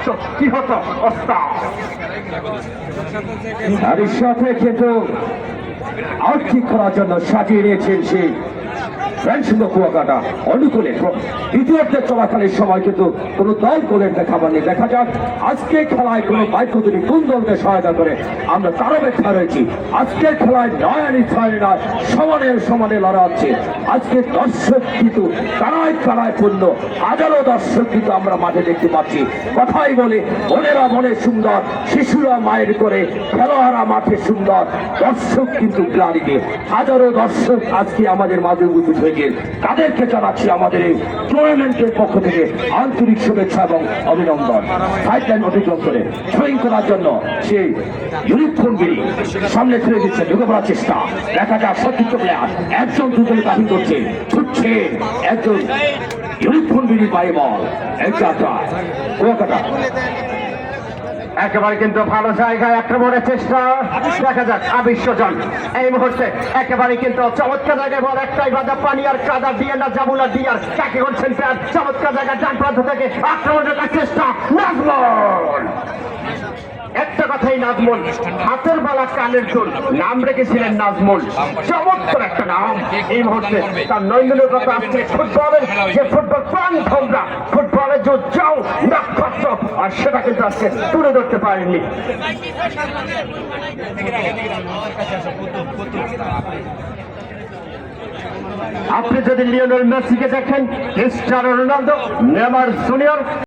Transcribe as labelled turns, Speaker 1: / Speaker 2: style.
Speaker 1: থাকতো কি হতো ওস্তাদ।
Speaker 2: আর সাথে কিন্তু আর্থিক করার জন্য সাজিয়ে নিয়েছেন সেই কুয়াকাটা অনুকূলে দ্বিতীয়ার্ধে চলাকালীন সময় কিন্তু কোন দল গোলের দেখাবার নেই। দেখা যাক আজকে খেলায় কোন বাক্যগুলি কোন দলকে সহায়তা করে আমরা তারও ব্যাখ্যা রয়েছি। আজকের খেলায় নয় নয় সমানে লড়া হচ্ছে। আজকে দর্শক কিন্তু কারায় পূর্ণ, হাজারো দর্শক কিন্তু আমরা মাঠে দেখতে পাচ্ছি। কথাই বলে বোনেরা মনে সুন্দর, শিশুরা মায়ের করে, খেলোয়াড়রা মাঠে সুন্দর, দর্শক কিন্তু গ্লানিতে হাজারো দর্শক আজকে আমাদের মাঝে উপস্থিত হয়েছে। তাদেরকে জানাচ্ছি আমাদের এই টুর্নামেন্টের পক্ষ থেকে আন্তরিক শুভেচ্ছা এবং অভিনন্দন। সাইডলাইন অতিক্রম করে ড্রয়িং করার জন্য সেই ইউনিফর্ম গিরি সামনে ছেড়ে দিচ্ছে, ঢুকে পড়ার চেষ্টা। দেখা যাক সতীর্থ প্লেয়ার একজন দুজন দাবি করছে, ছুটছে একজন ইউনিফর্ম গিরি পায়ে বল কুয়াকাটা
Speaker 1: একেবারে কিন্তু ভালো জায়গায় আক্রমণের চেষ্টা। দেখা যাক আবিশ্বজন এই মুহূর্তে একেবারে কিন্তু চমৎকার জায়গায় বল, একটাই বাধা পানি আর কাদা দিয়ে না জামুলা দিয়ে আর কাকে করছেন প্যার, চমৎকার জায়গায় ডান প্রান্ত থেকে আক্রমণের চেষ্টা। নাজমুল, একটা কথাই নাজমুল, হাতের বালা কানের চুল, নাম রেখেছিলেন নাজমুল, চমৎকার একটা নাম। এই মুহূর্তে তার নৈন্দনের কথা আসছে ফুটবলের যে ফুটবল প্রাণ ভোমরা, ফুটবলের যে যাও নক্ষত্র, আর সেটা কিন্তু আজকে তুলে ধরতে পারেননি। আপনি যদি লিওনেল মেসিকে দেখেন, ক্রিস্টিয়ানো রোনালদো, নেইমার জুনিয়র